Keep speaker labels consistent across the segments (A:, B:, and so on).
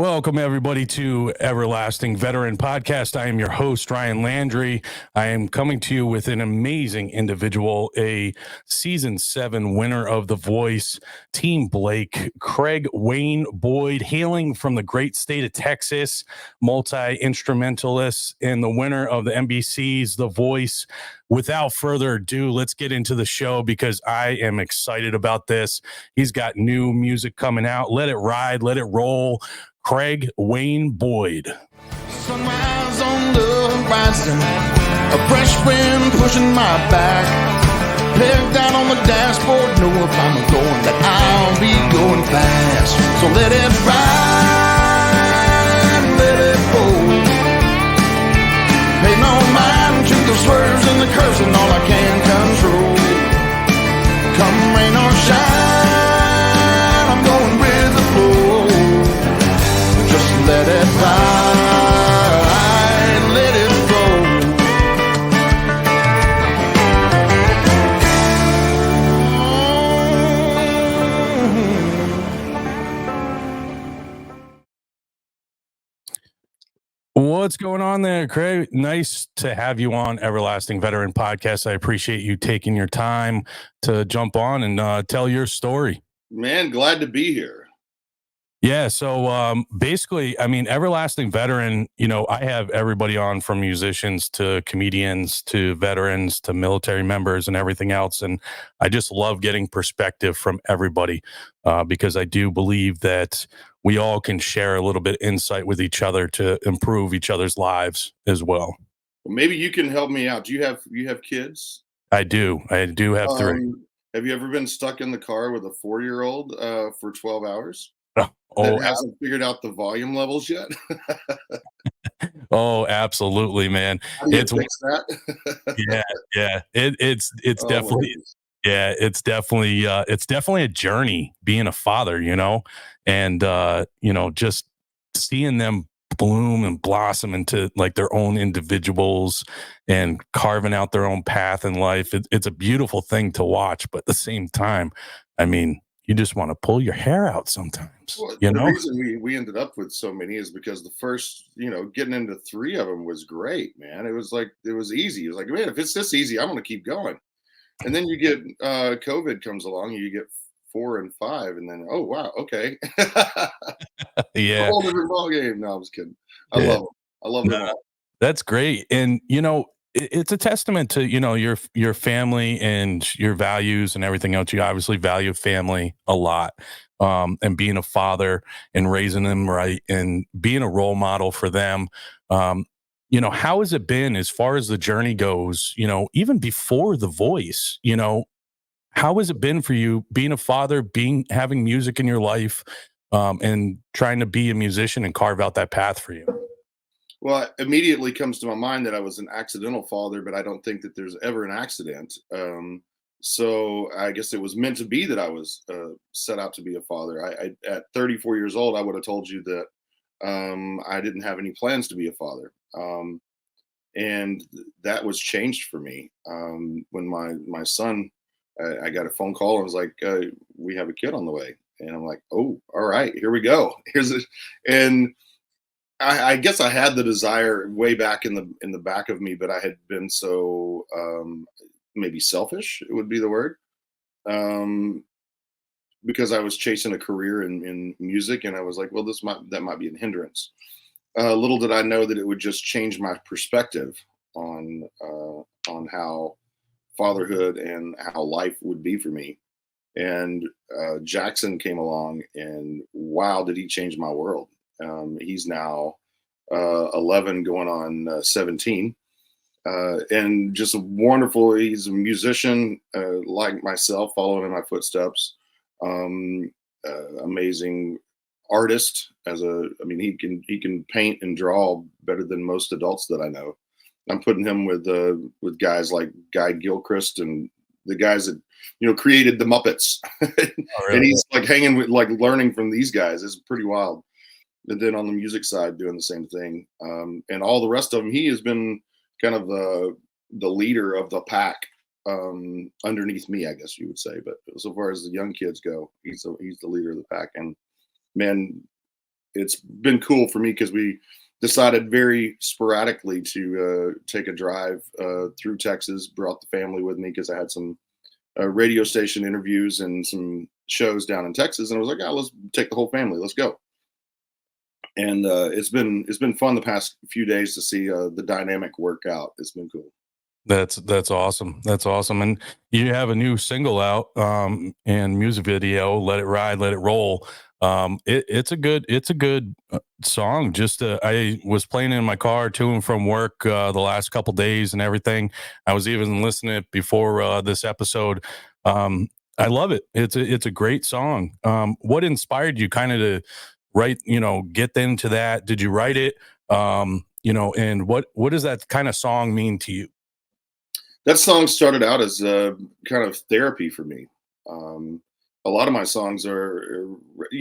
A: Welcome, everybody, to Everlasting Veteran Podcast. I am your host, Ryan Landry. I am coming to you with an amazing individual, a Season 7 winner of The Voice, Team Blake, Craig Wayne Boyd, hailing from the great state of Texas, multi-instrumentalist, and the winner of the NBC's The Voice. Without further ado, let's get into the show because I am excited about this. He's got new music coming out. Let it ride, let it roll. Craig Wayne Boyd.
B: Sunrise on the horizon, a fresh wind pushing my back. Pegged down on the dashboard, know if I'm going that I'll be going fast. So let it ride, let it roll. Pay no mind to the swerves and the curves and all I can control. Come rain or shine, I'm going with the flow. Just let it ride, let it go.
A: What's going on there, Craig? Nice to have you on Everlasting Veteran Podcast. I appreciate you taking your time to jump on and tell your story.
C: Man, glad to be here.
A: Yeah, so basically, I mean, Everlasting Veteran, I have everybody on from musicians to comedians to veterans to military members and everything else. And I just love getting perspective from everybody because I do believe that we all can share a little bit of insight with each other to improve each other's lives as well.
C: Well, maybe you can help me out. Do you have kids?
A: I do have three.
C: Have you ever been stuck in the car with a 4-year-old for 12 hours?
A: Oh,
C: that hasn't figured out the volume levels yet.
A: Oh, absolutely, man.
C: How do you fix that?
A: Yeah. It's definitely, yeah, it's definitely a journey being a father, and just seeing them bloom and blossom into like their own individuals and carving out their own path in life. It's a beautiful thing to watch, but at the same time, I mean, you just want to pull your hair out sometimes.
C: Well, the reason we ended up with so many is because the first, getting into 3 of them was great, man. It was easy. It was like, man, if it's this easy, I'm going to keep going. And then you get COVID comes along, you get 4 and 5, and then wow, okay,
A: yeah,
C: a whole different ball game. No, I'm just kidding. I love them. I love them all.
A: That's great, and it's a testament to your family and your values and everything else. You obviously value family a lot, and being a father and raising them right and being a role model for them. How has it been as far as the journey goes? Even before The Voice, how has it been for you being a father, having music in your life, and trying to be a musician and carve out that path for you?
C: Well, it immediately comes to my mind that I was an accidental father, but I don't think that there's ever an accident. So I guess it was meant to be that I was set out to be a father. I at 34 years old, I would have told you that I didn't have any plans to be a father. And that was changed for me when my son, I got a phone call and was like, we have a kid on the way. And I'm like, oh, all right, here we go. And I guess I had the desire way back in the back of me, but I had been so maybe selfish, it would be the word, because I was chasing a career in music, and I was like, well, that might be a hindrance. Little did I know that it would just change my perspective on how fatherhood and how life would be for me. And Jackson came along, and wow, did he change my world. He's now 11 going on 17, and just wonderful. He's a musician like myself, following in my footsteps. Amazing artist. He can paint and draw better than most adults that I know. I'm putting him with guys like Guy Gilchrist and the guys that created the Muppets. Oh, really? And he's like hanging with, like, learning from these guys. It's pretty wild. And then on the music side, doing the same thing. And all the rest of them, he has been kind of the leader of the pack underneath me, I guess you would say. But so far as the young kids go, he's the leader of the pack. And man, it's been cool for me because we decided very sporadically to take a drive through Texas. Brought the family with me because I had some radio station interviews and some shows down in Texas, and I was like, "Oh, let's take the whole family. Let's go." And it's been fun the past few days to see the dynamic work out. It's been cool.
A: That's awesome. That's awesome. And you have a new single out, and music video, "Let It Ride, Let It Roll." It's a good song. Just I was playing in my car to and from work the last couple days and everything. I was even listening to it before this episode. I love it. It's a great song. What inspired you kind of to write? Get into that. Did you write it? And what does that kind of song mean to you?
C: That song started out as kind of therapy for me. A lot of my songs are,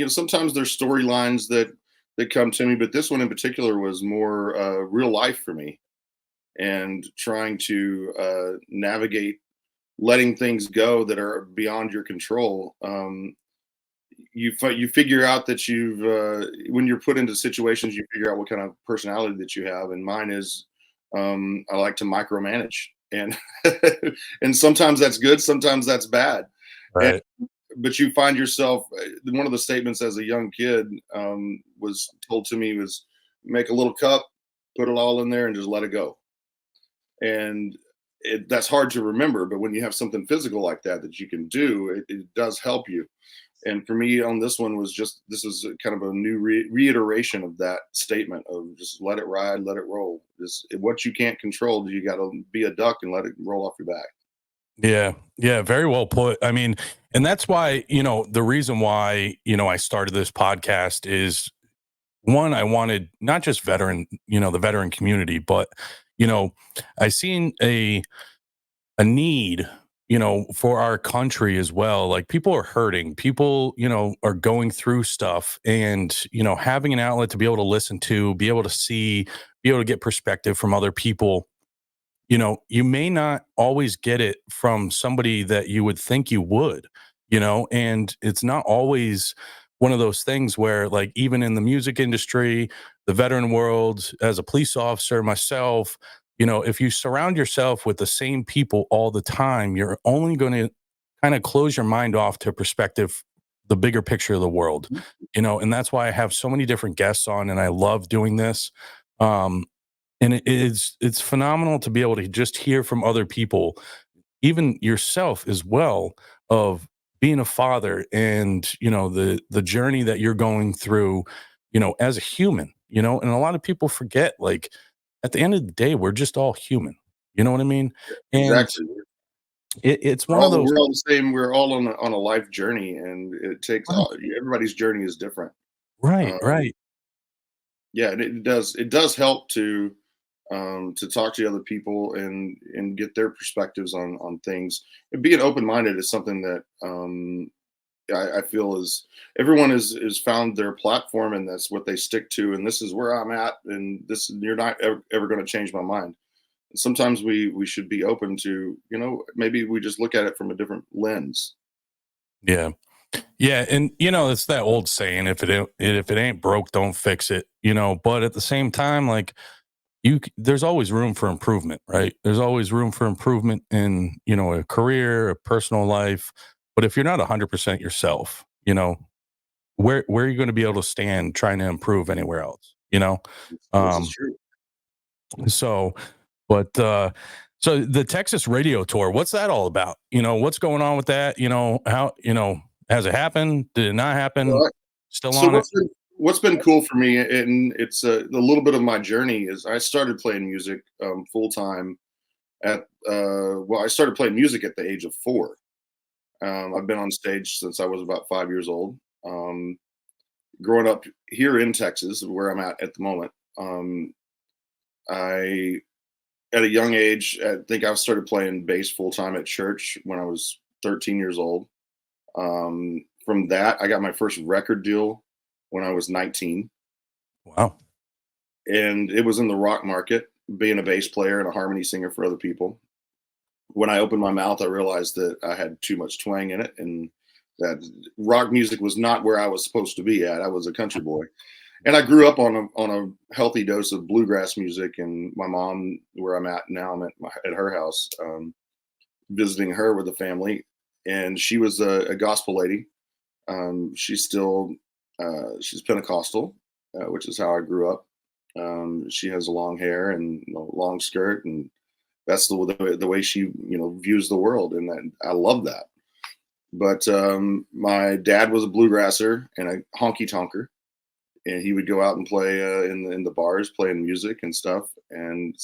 C: sometimes there's storylines that come to me, but this one in particular was more real life for me, and trying to navigate letting things go that are beyond your control. You figure out that when you're put into situations, you figure out what kind of personality that you have, and mine is I like to micromanage, and and sometimes that's good, sometimes that's bad. And,
A: Right.
C: but you find yourself, one of the statements as a young kid was told to me was, make a little cup, put it all in there, and just let it go. And that's hard to remember, but when you have something physical like that you can do, it does help you. And for me on this one was just, this is kind of a new reiteration of that statement of just let it ride, let it roll. Just what you can't control, you got to be a duck and let it roll off your back.
A: Yeah. Yeah. Very well put. I mean, and that's why, the reason why, I started this podcast is, one, I wanted not just the veteran community, but, you know, I seen a need, for our country as well. Like, people are hurting, people, are going through stuff, and, having an outlet to be able to listen to, be able to see, be able to get perspective from other people. You may not always get it from somebody that you would think you would, and it's not always one of those things where, like, even in the music industry, the veteran world, as a police officer myself, if you surround yourself with the same people all the time, you're only going to kind of close your mind off to perspective, the bigger picture of the world, and that's why I have so many different guests on, and I love doing this. Um, and it's phenomenal to be able to just hear from other people, even yourself as well, of being a father, and the journey that you're going through, as a human, and a lot of people forget, like, at the end of the day, we're just all human. You know what I mean? And
C: Exactly.
A: it's one of those.
C: We're all the same. We're all on a life journey, and it takes
A: Right.
C: all, everybody's journey is different.
A: Right.
C: Um,
A: Right.
C: yeah, and it does help to talk to other people and get their perspectives on things. And being open minded is something that I feel is, everyone is found their platform, and that's what they stick to. And this is where I'm at, and this, you're not ever going to change my mind. Sometimes we should be open to, maybe we just look at it from a different lens.
A: Yeah. Yeah, and it's that old saying, if it ain't broke, don't fix it. But at the same time, like, there's always room for improvement, right? There's always room for improvement in, a career, a personal life. But if you're not 100% yourself, where are you going to be able to stand trying to improve anywhere else?
C: This is
A: Um,
C: true.
A: so, but so the Texas radio tour, what's that all about? What's going on with that? How, has it happened? Did it not happen?
C: Well,
A: Still
C: So
A: on it?
C: what's been cool for me, and it's a little bit of my journey, is I started playing music full time I started playing music at the age of 4. I've been on stage since I was about 5 years old. Um, Growing up here in Texas, where I'm at the moment, I at a young age, I think I started playing bass full time at church when I was 13 years old. From that, I got my first record deal when I was 19,
A: Wow.
C: and it was in the rock market, being a bass player and a harmony singer for other people. When I opened my mouth, I realized that I had too much twang in it, and that rock music was not where I was supposed to be at. I was a country boy, And I grew up on a healthy dose of bluegrass music. And my mom, where I'm at now, I'm at her house, visiting her with the family, and she was a gospel lady. She's still she's Pentecostal, which is how I grew up. She has long hair and long skirt, and that's the way she views the world, and I love that. But my dad was a bluegrasser and a honky tonker, and he would go out and play in the bars, playing music and stuff. And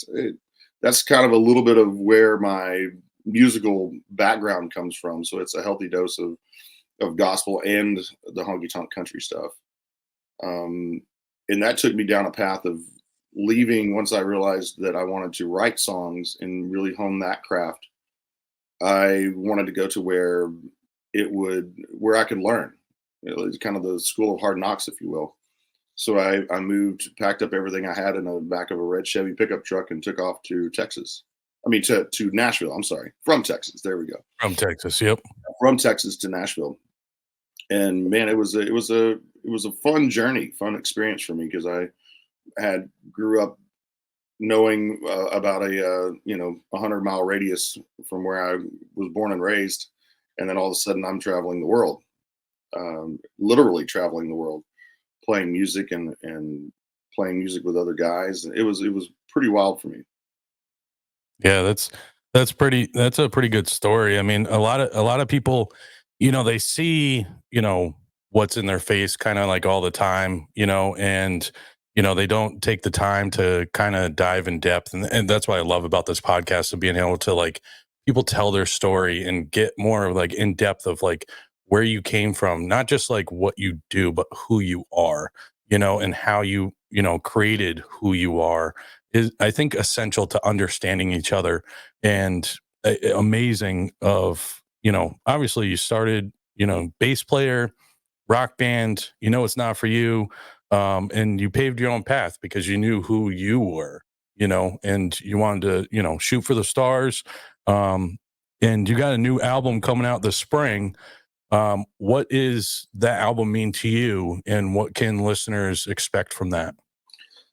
C: that's kind of a little bit of where my musical background comes from. So it's a healthy dose of gospel and the honky tonk country stuff. And that took me down a path of leaving once I realized that I wanted to write songs and really hone that craft. I wanted to go to where I could learn. It's kind of the school of hard knocks, if you will. So I moved, packed up everything I had in the back of a red Chevy pickup truck and took off to Texas. I mean, to Nashville. I'm sorry, from Texas. There we go.
A: From Texas. Yep.
C: From Texas to Nashville. And man, it was a fun journey, fun experience for me, because I had grew up knowing about a 100-mile radius from where I was born and raised, and then all of a sudden I'm traveling the world, literally traveling the world, playing music and playing music with other guys. It was pretty wild for me.
A: Yeah, that's a pretty good story. I mean, a lot of people, they see, what's in their face kind of like all the time, and they don't take the time to kind of dive in depth. And that's what I love about this podcast, of being able to, like, people tell their story and get more like in depth of like where you came from, not just like what you do, but who you are, and how you created who you are is, I think, essential to understanding each other. And amazing of, obviously you started, bass player, rock band, it's not for you. And you paved your own path because you knew who you were, and you wanted to, shoot for the stars. Um, and you got a new album coming out this spring. What is that album mean to you, and what can listeners expect from that?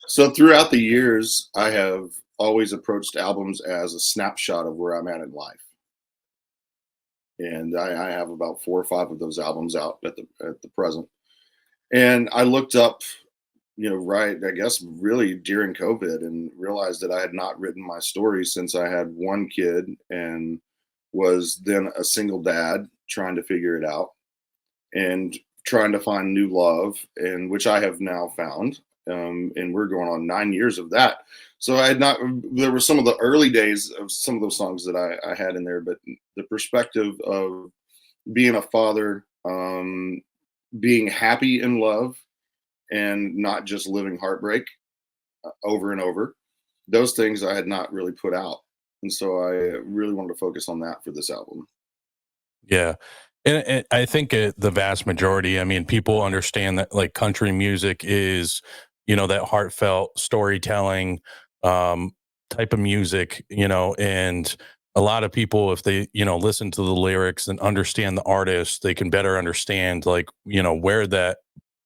C: So throughout the years, I have always approached albums as a snapshot of where I'm at in life. And I have about 4 or 5 of those albums out at the present. And I looked up, right, I guess really during COVID, and realized that I had not written my story since I had one kid and was then a single dad trying to figure it out and trying to find new love, and which I have now found. And we're going on 9 years of that. So I had not, there were some of the early days of some of those songs that I had in there, but the perspective of being a father, being happy in love, and not just living heartbreak over and over, those things I had not really put out. And so I really wanted to focus on that for this album.
A: Yeah. And I think the vast majority, I mean, people understand that like country music is, that heartfelt storytelling um, type of music, and a lot of people, if they, listen to the lyrics and understand the artist, they can better understand like, where that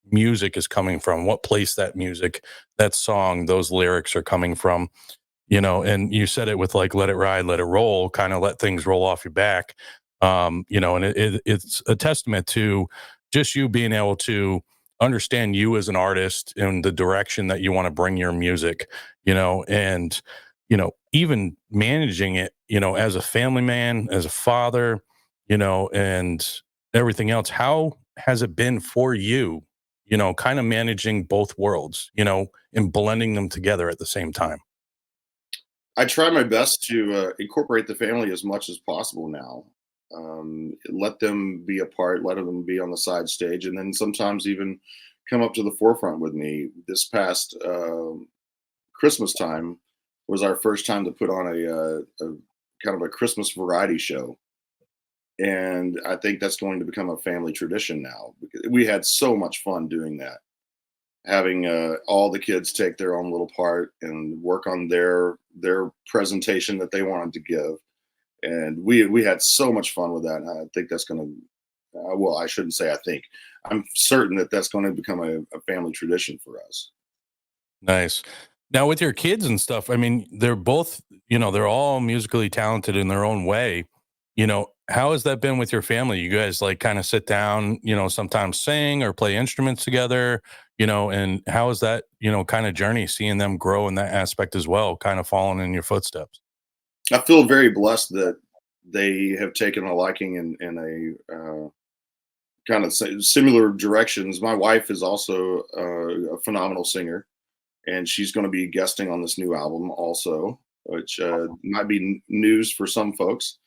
A: music is coming from, what place that music, that song, those lyrics are coming from. And you said it with like let it ride, let it roll, kind of let things roll off your back. And it's a testament to just you being able to understand you as an artist and the direction that you want to bring your music, and even managing it, as a family man, as a father, and everything else. How has it been for you, kind of managing both worlds, and blending them together at the same time?
C: I try my best to incorporate the family as much as possible now. Let them be a part, let them be on the side stage, and then sometimes even come up to the forefront with me. This past Christmas time was our first time to put on a kind of a Christmas variety show. And I think that's going to become a family tradition now, because we had so much fun doing that, having all the kids take their own little part and work on their presentation that they wanted to give. And we had so much fun with that. And I think that's going to, well, I shouldn't say I think. I'm certain that that's going to become a family tradition for us.
A: Nice. Now with your kids and stuff, I mean, they're both, they're all musically talented in their own way. How has that been with your family? You guys like kind of sit down, sometimes sing or play instruments together, and how is that, kind of journey seeing them grow in that aspect as well, kind of following in your footsteps?
C: I feel very blessed that they have taken a liking in a kind of similar directions. My wife is also a phenomenal singer, and she's going to be guesting on this new album also, which might be news for some folks.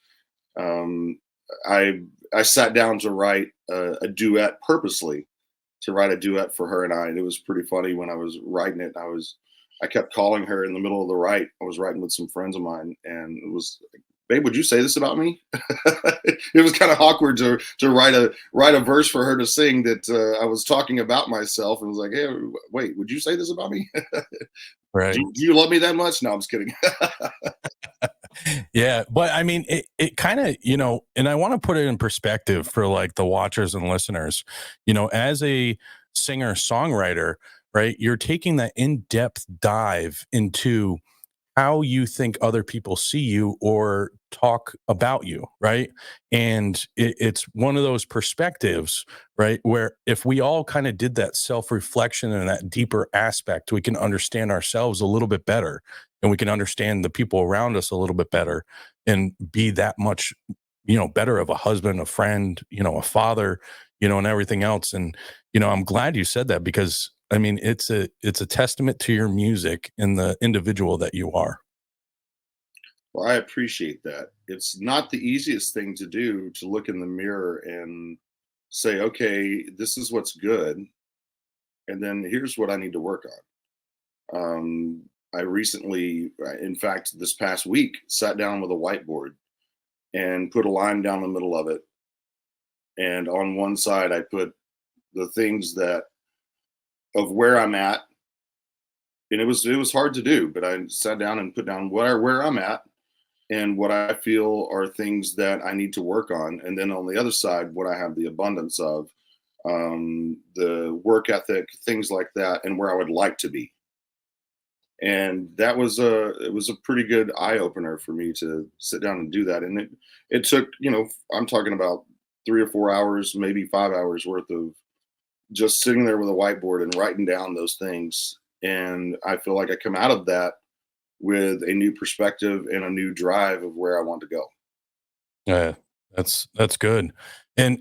C: Um, I I sat down to write a duet purposely to write a duet for her and I, and it was pretty funny when I was writing it. I kept calling her in the middle of the write. I was writing with some friends of mine, and it was like, "Babe, would you say this about me?" It was kind of awkward to write a verse for her to sing that I was talking about myself, and was like, "Hey, wait, would you say this about me?
A: Right.
C: Do you love me that much?" No, I'm just kidding.
A: Yeah, but I mean, it kind of, and I want to put it in perspective for like the watchers and listeners, as a singer songwriter, right? You're taking that in-depth dive into how you think other people see you or talk about you, right? And it's one of those perspectives, right? Where if we all kind of did that self reflection and that deeper aspect, we can understand ourselves a little bit better and we can understand the people around us a little bit better and be that much, better of a husband, a friend, a father, and everything else. And, I'm glad you said that because I mean, it's a testament to your music and the individual that you are.
C: Well, I appreciate that. It's not the easiest thing to do to look in the mirror and say, okay, this is what's good. And then here's what I need to work on. I recently, in fact, this past week, sat down with a whiteboard and put a line down the middle of it. And on one side, I put the things that of where I'm at. And it was hard to do, but I sat down and put down where I'm at and what I feel are things that I need to work on. And then on the other side, what I have the abundance of, the work ethic, things like that, and where I would like to be. And it was a pretty good eye opener for me to sit down and do that. And it took, I'm talking about 3 or 4 hours, maybe 5 hours worth of just sitting there with a whiteboard and writing down those things. And I feel like I come out of that with a new perspective and a new drive of where I want to go.
A: Yeah, that's good. And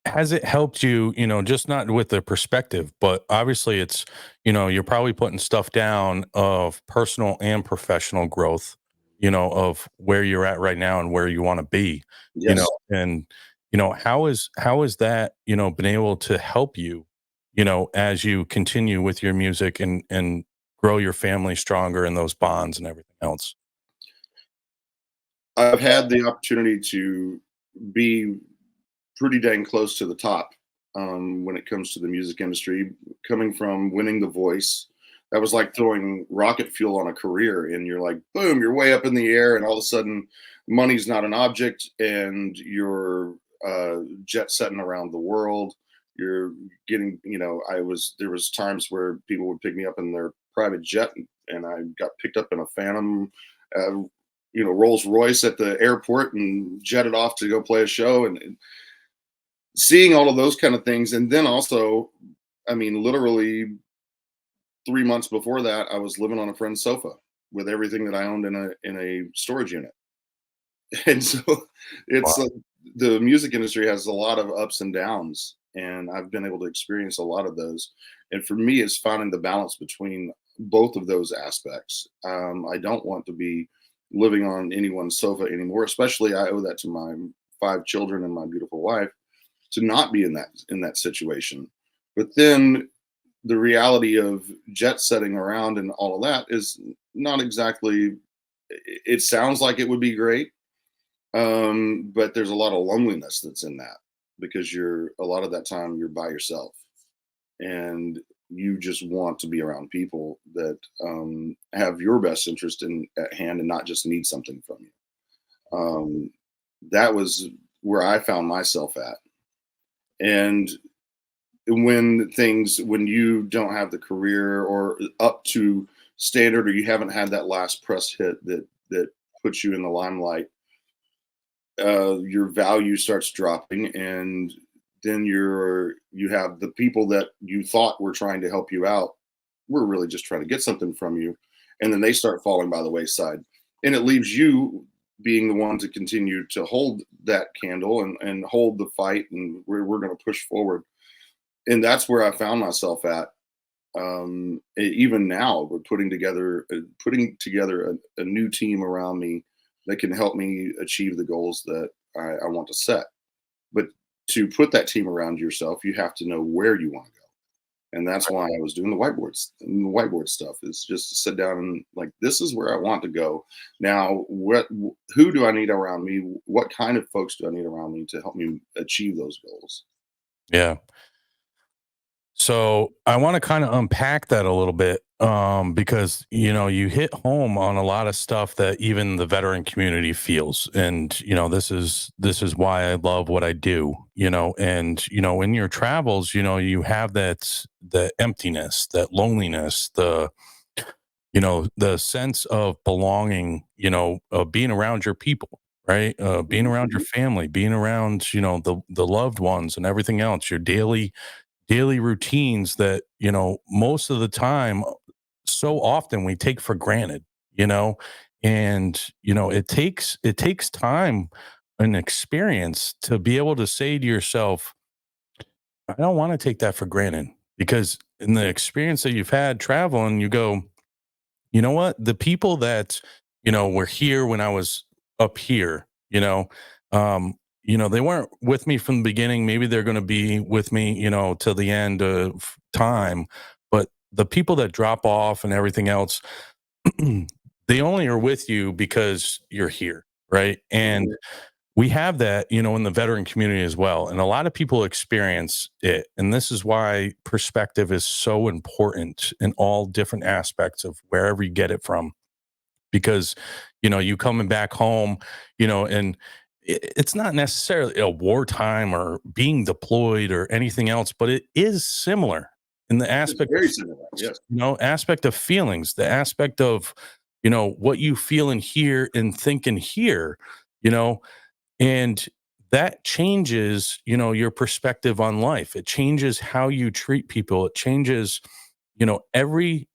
A: has it helped you, just not with the perspective, but obviously it's, you're probably putting stuff down of personal and professional growth, of where you're at right now and where you want to be,
C: Yes.
A: and how is that, been able to help you, as you continue with your music and grow your family stronger and those bonds and everything else.
C: I've had the opportunity to be pretty dang close to the top when it comes to the music industry. Coming from winning The Voice, that was like throwing rocket fuel on a career, and you're like, boom, you're way up in the air, and all of a sudden, money's not an object, and you're jet setting around the world. You're getting, there was times where people would pick me up in their private jet, and I got picked up in a Phantom. Uh, Rolls Royce at the airport and jetted off to go play a show, and seeing all of those kind of things. And then also, I mean, literally 3 months before that, I was living on a friend's sofa with everything that I owned in a storage unit. And so it's
A: Wow.
C: the music industry has a lot of ups and downs, and I've been able to experience a lot of those. And for me, it's finding the balance between both of those aspects. I don't want to be living on anyone's sofa anymore, especially I owe that to my 5 children and my beautiful wife to not be in that situation. But then the reality of jet setting around and all of that is not exactly. It sounds like it would be great, but there's a lot of loneliness that's in that because you're a lot of that time you're by yourself, and you just want to be around people that have your best interest at hand and not just need something from you. That was where I found myself at. And when you don't have the career or up to standard, or you haven't had that last press hit that puts you in the limelight, your value starts dropping, and then you have the people that you thought were trying to help you out were really just trying to get something from you, and then they start falling by the wayside, and it leaves you being the one to continue to hold that candle and hold the fight, and we're going to push forward. And that's where I found myself at. Even now, we're putting together a new team around me that can help me achieve the goals that I want to set. But to put that team around yourself, you have to know where you want to go, and that's why I was doing the whiteboards. And the whiteboard stuff is just to sit down and like, this is where I want to go. Now, who do I need around me? What kind of folks do I need around me to help me achieve those goals?
A: Yeah. So I want to kind of unpack that a little bit, because you hit home on a lot of stuff that even the veteran community feels, and this is why I love what I do. And in your travels, you have the emptiness, that loneliness, the sense of belonging, being around your people, right? Being around your family, being around the loved ones and everything else, your daily routines that most of the time, so often we take for granted, you know and it takes time and experience to be able to say to yourself, I don't want to take that for granted, because in the experience that you've had traveling, you go, you know what, the people that were here when I was up here, they weren't with me from the beginning. Maybe they're going to be with me till the end of time, but the people that drop off and everything else, they only are with you because you're here, right? And we have that in the veteran community as well, and a lot of people experience it, and this is why perspective is so important in all different aspects of wherever you get it from, because you coming back home, and it's not necessarily a wartime or being deployed or anything else, but it is similar in the
C: It's
A: aspect of
C: very similar. Yes.
A: aspect of feelings, the aspect of what you feel in here and think in here, you know and that changes your perspective on life. It changes how you treat people. It changes every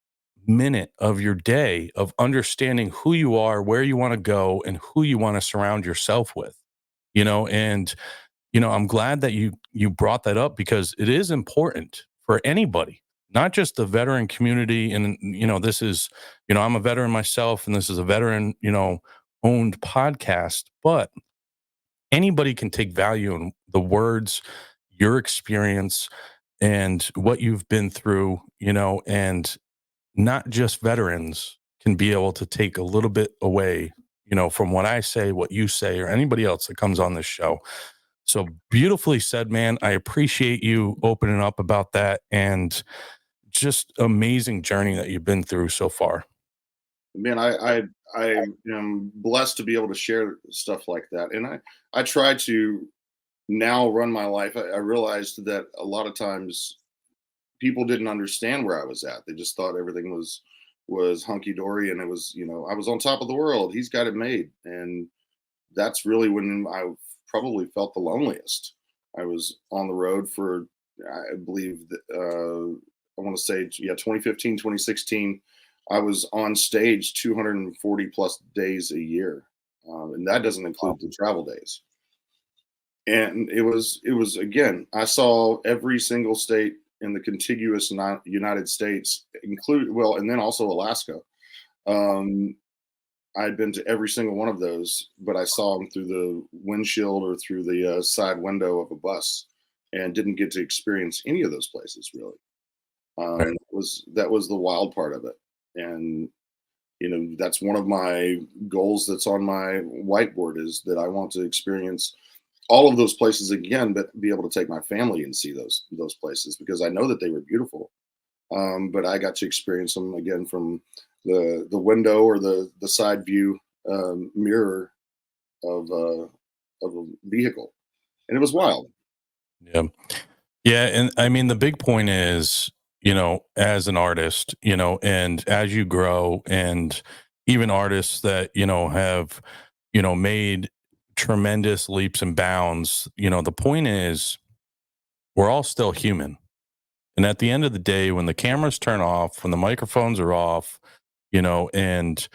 A: minute of your day of understanding who you are, where you want to go, and who you want to surround yourself with. And I'm glad that you brought that up, because it is important for anybody, not just the veteran community. And this is I'm a veteran myself, and this is a veteran owned podcast, but anybody can take value in the words, your experience, and what you've been through, and not just veterans can be able to take a little bit away, from what I say, what you say, or anybody else that comes on this show. So beautifully said, man. I appreciate you opening up about that, and just amazing journey that you've been through so far.
C: Man, I am blessed to be able to share stuff like that, and I try to now run my life. I realized that a lot of times people didn't understand where I was at. They just thought everything was hunky dory, and it was, I was on top of the world. He's got it made, and that's really when I probably felt the loneliest. I was on the road for, I believe, I want to say, yeah, 2015, 2016. I was on stage 240 plus days a year, and that doesn't include the travel days. And it was again, I saw every single state in the contiguous United States, include well, and then also Alaska. Um, I'd been to every single one of those, but I saw them through the windshield or through the side window of a bus, and didn't get to experience any of those places really.
A: Right.
C: That was the wild part of it, and that's one of my goals that's on my whiteboard, is that I want to experience all of those places again, but be able to take my family and see those places, because I know that they were beautiful. But I got to experience them again from the window or the side view mirror of a vehicle, and it was wild.
A: Yeah. Yeah, and I mean the big point is, as an artist, and as you grow, and even artists that, have, made tremendous leaps and bounds, the point is we're all still human. And at the end of the day, when the cameras turn off, when the microphones are off, and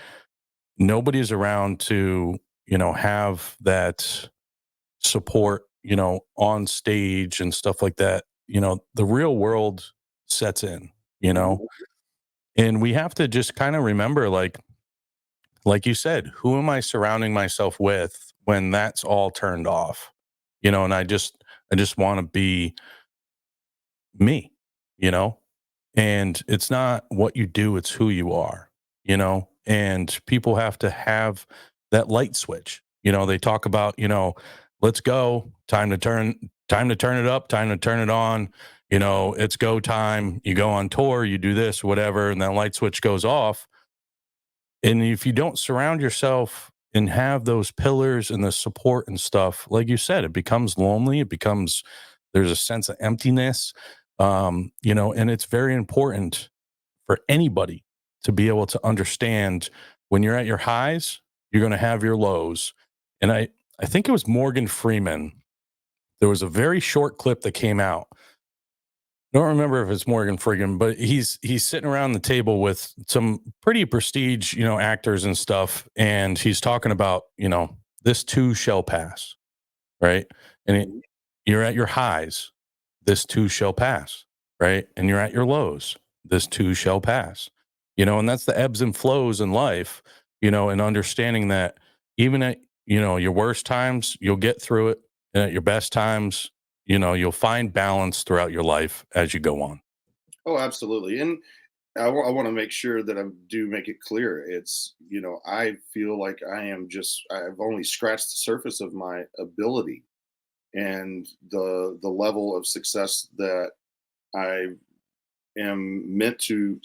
A: nobody's around to, have that support, on stage and stuff like that, the real world sets in, you know,
C: Mhm.
A: and we have to just kind of remember, like you said, who am I surrounding myself with when that's all turned off? And I just want to be me, you know? And it's not what you do, it's who you are, And people have to have that light switch. They talk about, let's go, time to turn it up, time to turn it on. It's go time. You go on tour, you do this, whatever, and that light switch goes off. And if you don't surround yourself and have those pillars and the support and stuff, like you said, it becomes lonely. It becomes there's a sense of emptiness. And it's very important for anybody to be able to understand when you're at your highs, you're going to have your lows. And I think it was Morgan Freeman. There was a very short clip that came out. I don't remember if it's Morgan Freeman, but he's sitting around the table with some pretty prestige, actors and stuff, and he's talking about, this too shall pass, right? And
C: Mhm.
A: you're at your highs, this too shall pass, right? And you're at your lows, this too shall pass. And that's the ebbs and flows in life, and understanding that even at, your worst times, you'll get through it. And at your best times, you'll find balance throughout your life as you go on.
C: Oh, absolutely. And I want to make sure that I do make it clear. It's, I feel like I've only scratched the surface of my ability and the level of success that I am meant to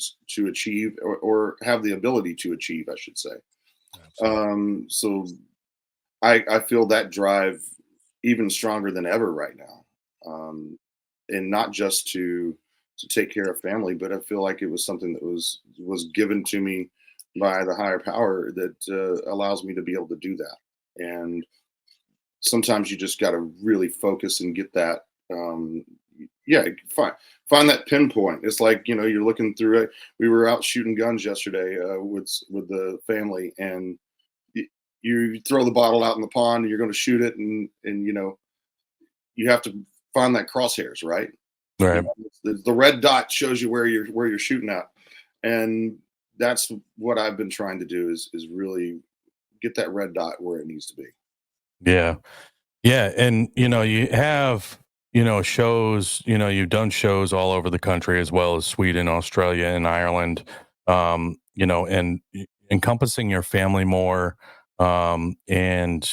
C: achieve, or have the ability to achieve, I should say.
A: Absolutely.
C: So I feel that drive even stronger than ever right now. And not just to take care of family, but I feel like it was something that was given to me by the higher power that allows me to be able to do that. And sometimes you just got to really focus and get that. Yeah, find that pinpoint. It's like, you're looking through it. We were out shooting guns yesterday with the family, and y- you throw the bottle out in the pond, and you're going to shoot it, and you have to find that crosshairs, right? You
A: Right.
C: know, the red dot shows you where you're shooting at, and that's what I've been trying to do is really get that red dot where it needs to be.
A: Yeah. Yeah. And, you have, shows, you've done shows all over the country as well as Sweden, Australia, and Ireland, and encompassing your family more. And,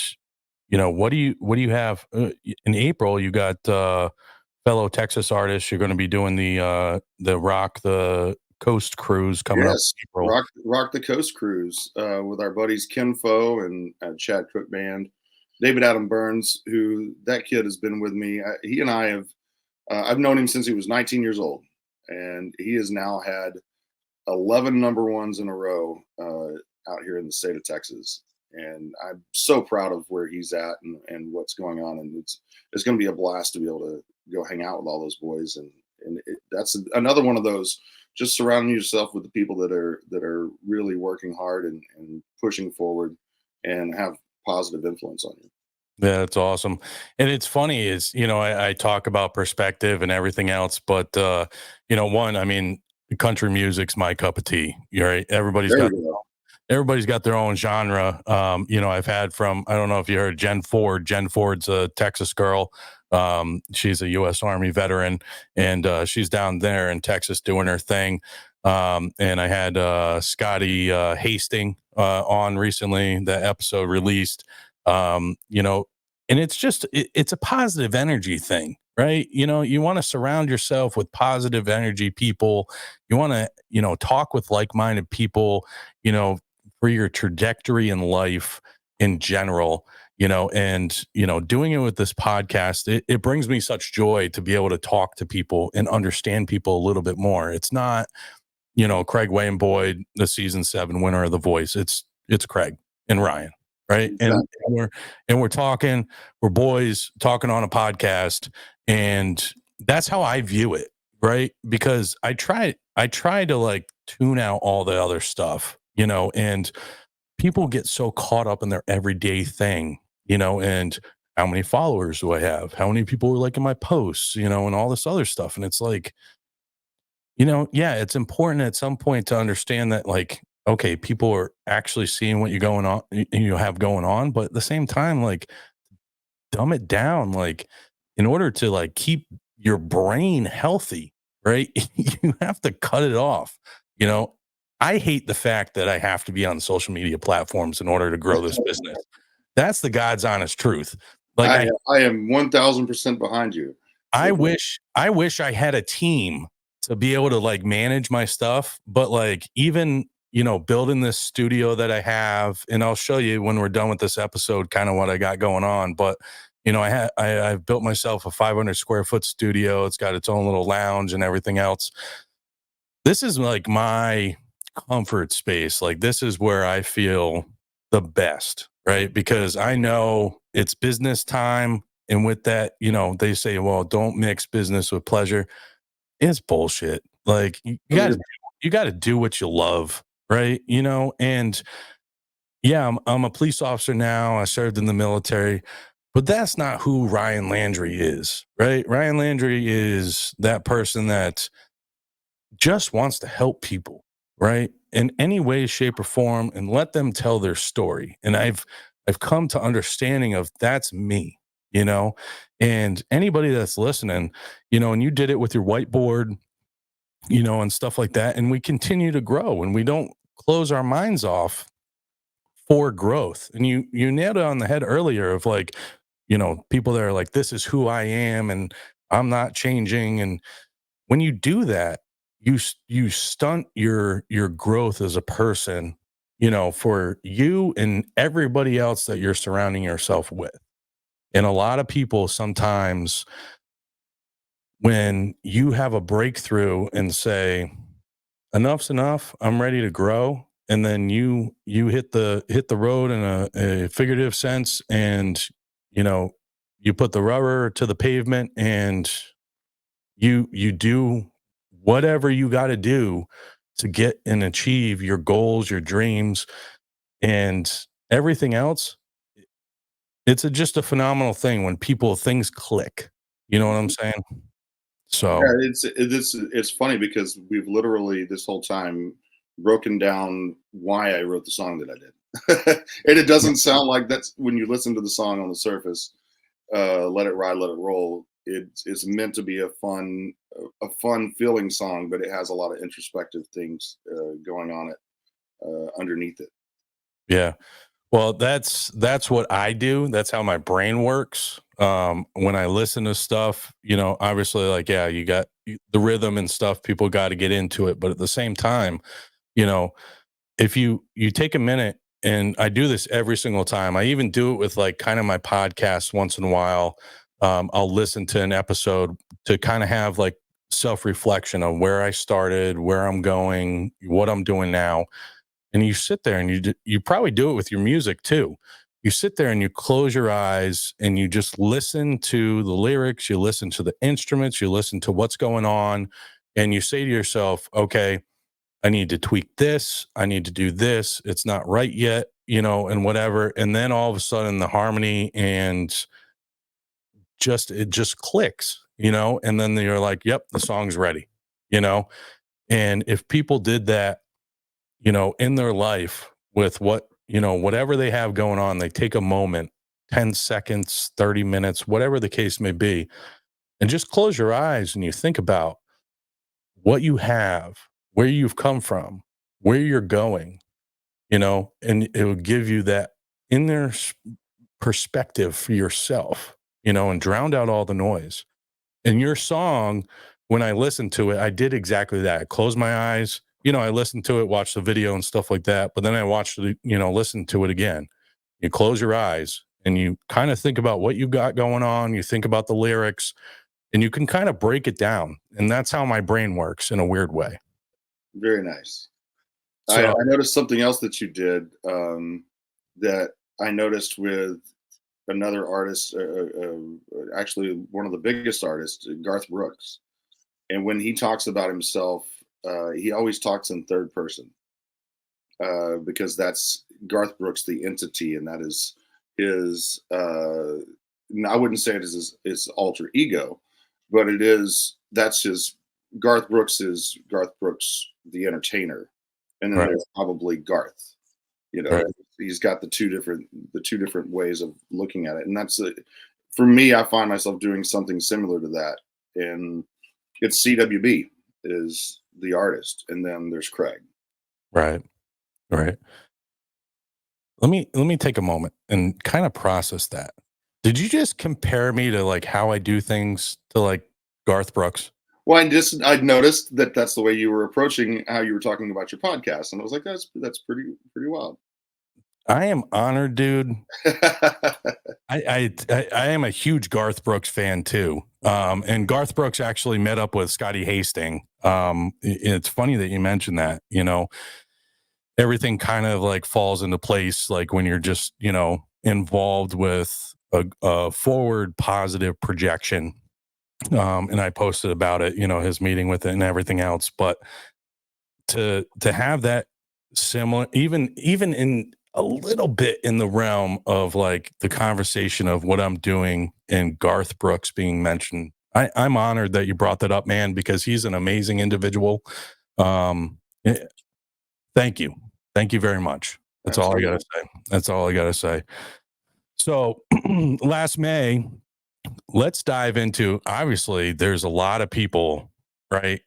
A: what do you have in April? You got, fellow Texas artists. You're going to be doing the Rock the Coast cruise coming up
C: Yes,
A: in April.
C: rock the coast cruise with our buddies Ken Foe and Chad Cook Band, David Adam Burns, who that kid has been with me. He and I have I've known him since he was 19 years old, and he has now had 11 number ones in a row out here in the state of Texas. And I'm so proud of where he's at and what's going on. And it's going to be a blast to be able to go hang out with all those boys. And that's another one of those. Just surrounding yourself with the people that are really working hard and pushing forward and have positive influence on you.
A: Yeah, that's awesome. And it's funny is, I talk about perspective and everything else, but one, I mean, country music's my cup of tea. You're right.
C: There we go.
A: Everybody's got their own genre. I've had from I don't know if you heard Jen Ford. Jen Ford's a Texas girl. She's a US Army veteran, and she's down there in Texas doing her thing. And I had Scotty Hasting on recently. The episode released. um, you know, and it's a positive energy thing, right? You want to surround yourself with positive energy people. You want to, talk with like-minded people, for your trajectory in life in general. and doing it with this podcast, it brings me such joy to be able to talk to people and understand people a little bit more. It's not, Craig Wayne Boyd, the season 7 winner of The Voice. It's Craig and Ryan, right?
C: Exactly.
A: And we're talking, we're boys talking on a podcast, and that's how I view it, right? Because I try to like tune out all the other stuff, and people get so caught up in their everyday thing, and how many followers do I have? How many people are liking my posts, and all this other stuff. And it's like, yeah, it's important at some point to understand that, like, okay, people are actually seeing what you're going on, you have going on, but at the same time, like, dumb it down, like, in order to like keep your brain healthy, right? You have to cut it off. you know I hate the fact that I have to be on social media platforms in order to grow this business. That's the God's honest truth. Like,
C: I am 1000% behind you.
A: I wish I had a team to be able to like manage my stuff, but like, even building this studio that I have, and I'll show you when we're done with this episode kind of what I got going on. But I've built myself a 500 square foot studio. It's got its own little lounge and everything else. This is like my comfort space. Like, this is where I feel the best, right? Because I know it's business time. And with that, they say, well, don't mix business with pleasure. It's bullshit. Like, you got to do what you love, right? And yeah, I'm a police officer now. I served in the military, but that's not who Ryan Landry is, right? Ryan Landry is that person that just wants to help people, right? In any way, shape, or form, and let them tell their story. And I've come to understanding of that's me, and anybody that's listening, and you did it with your whiteboard, and stuff like that. And we continue to grow, and we don't close our minds off for growth. And you nailed it on the head earlier of like, people that are like, this is who I am and I'm not changing. And when you do that, you stunt your growth as a person, for you and everybody else that you're surrounding yourself with. And a lot of people sometimes, when you have a breakthrough and say, enough's enough, I'm ready to grow, and then you hit the road in a figurative sense, and you put the rubber to the pavement, and you do whatever you got to do to get and achieve your goals, your dreams, and everything else. It's just a phenomenal thing when things click. You know what I'm saying? So
C: Yeah, it's funny because we've literally this whole time broken down why I wrote the song that I did. And it doesn't sound like that's when you listen to the song on the surface, Let It Ride, Let It Roll. It's meant to be a fun feeling song, but it has a lot of introspective things going on it underneath it.
A: yeah. Well, that's what I do. That's how my brain works. When I listen to stuff, obviously, like, yeah, you got the rhythm and stuff. People got to get into it, but at the same time, if you take a minute, and I do this every single time. I even do it with like kind of my podcast once in a while. I'll listen to an episode to kind of have like self-reflection on where I started, where I'm going, what I'm doing now. And you sit there, and you probably do it with your music too. You sit there and you close your eyes and you just listen to the lyrics, you listen to the instruments, you listen to what's going on, and you say to yourself, okay, I need to tweak this, I need to do this, it's not right yet, and whatever. And then all of a sudden the harmony and it just clicks, and then you're like, yep, the song's ready, you know. And if people did that, in their life with whatever they have going on, they take a moment, 10 seconds, 30 minutes, whatever the case may be, and just close your eyes and you think about what you have, where you've come from, where you're going, and it will give you that inner perspective for yourself, and drown out all the noise. And your song, when I listened to it, I did exactly that. I closed my eyes, I listened to it, watched the video and stuff like that. But then I watched it, listened to it again. You close your eyes and you kind of think about what you got going on, you think about the lyrics, and you can kind of break it down. And that's how my brain works in a weird way.
C: Very nice. I
A: So,
C: noticed something else that you did, that I noticed with another artist, actually one of the biggest artists, Garth Brooks. And when he talks about himself, he always talks in third person, because that's Garth Brooks, the entity, and that is his. I wouldn't say it is his alter ego, but it is. That's his. Garth Brooks is Garth Brooks, the entertainer, and then
A: right,
C: there's probably Garth. You know,
A: right,
C: he's got the two different ways of looking at it, and for me. I find myself doing something similar to that, and it's CWB is the artist, and then there's Craig.
A: right, right. Let me take a moment and kind of process that. Did you just compare me to like how I do things to like Garth Brooks?
C: Well, I noticed that that's the way you were approaching how you were talking about your podcast, and I was like, that's pretty wild.
A: I am honored, dude. I am a huge Garth Brooks fan too. And Garth Brooks actually met up with Scotty Hasting. It's funny that you mentioned that. Everything kind of like falls into place, like when you're just involved with a forward positive projection. And I posted about it, his meeting with it and everything else. But to have that similar, even in a little bit in the realm of like the conversation of what I'm doing and Garth Brooks being mentioned, I'm honored that you brought that up, man, because he's an amazing individual. Eh, thank you. Thank you very much. That's all I
C: Absolutely.
A: gotta say. That's all I gotta say. So last May, let's dive into, obviously there's a lot of people, right?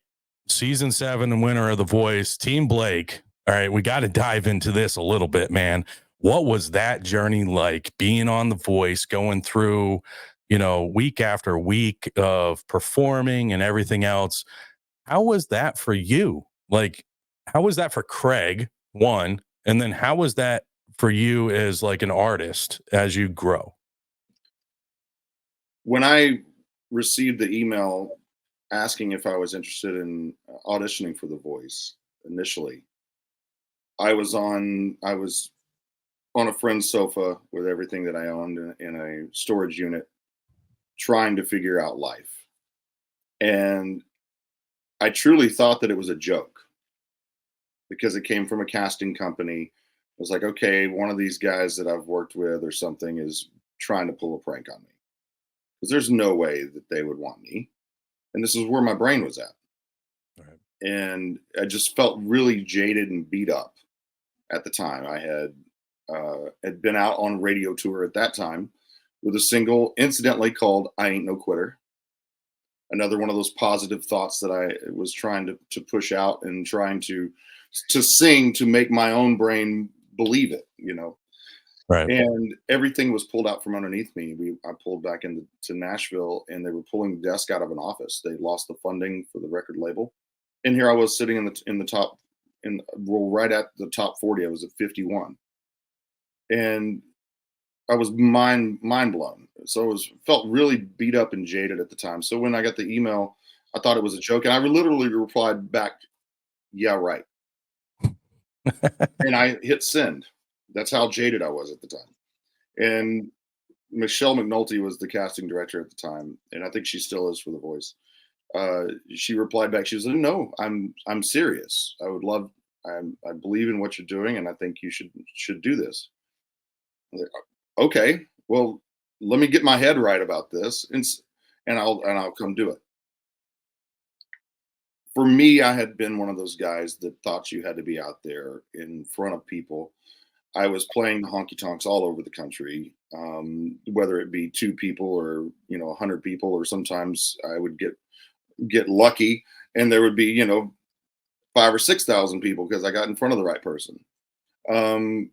A: Season 7 and winner of The Voice, Team Blake. All right, we got to dive into this a little bit, man. What was that journey like, being on The Voice, going through week after week of performing and everything else? How was that for you? Like, how was that for Craig, one? And then how was that for you as like an artist as you grow?
C: When I received the email asking if I was interested in auditioning for The Voice initially, I was on a friend's sofa with everything that I owned in a storage unit, trying to figure out life. And I truly thought that it was a joke because it came from a casting company. It was like, okay, one of these guys that I've worked with or something is trying to pull a prank on me, because there's no way that they would want me. And this is where my brain was at.
A: Right.
C: And I just felt really jaded and beat up at the time. I had been out on radio tour at that time with a single, incidentally called "I Ain't No Quitter." Another one of those positive thoughts that I was trying to push out and trying to sing to make my own brain believe it.
A: Right.
C: And everything was pulled out from underneath me. I pulled back into Nashville, and they were pulling the desk out of an office. They lost the funding for the record label, and here I was sitting in the top, well, right at the top 40. I was at 51, and I was mind blown. So felt really beat up and jaded at the time. So when I got the email, I thought it was a joke, and I literally replied back, "Yeah, right," and I hit send. That's how jaded I was at the time. And Michelle McNulty was the casting director at the time, and I think she still is for The Voice. She replied back. She was like, "No, I'm serious. I would love. I believe in what you're doing, and I think you should do this." I was like, "Okay, well, let me get my head right about this, and I'll come do it." For me, I had been one of those guys that thought you had to be out there in front of people. I was playing honky tonks all over the country, whether it be two people or 100 people, or sometimes I would get lucky and there would be 5 or 6 thousand people because I got in front of the right person. Um,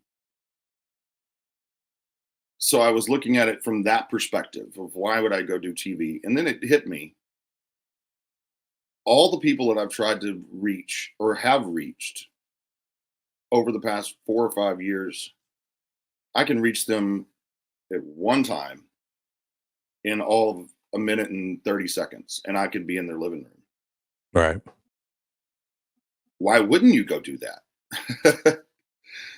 C: so I was looking at it from that perspective of why would I go do TV, and then it hit me. All the people that I've tried to reach or have reached over the past 4 or 5 years, I can reach them at one time in all of a minute and 30 seconds, and I could be in their living room.
A: Right.
C: Why wouldn't you go do that?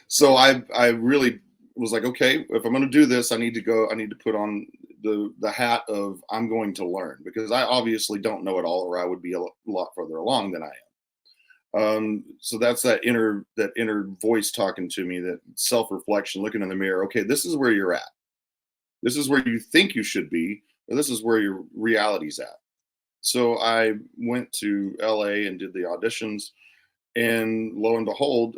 C: So I really was like, okay, if I'm going to do this, I need to put on the hat of I'm going to learn, because I obviously don't know it all, or I would be a lot further along than I am. So that's that inner voice talking to me, that self-reflection, looking in the mirror. Okay, this is where you're at. This is where you think you should be, or this is where your reality's at. So I went to LA and did the auditions, and lo and behold,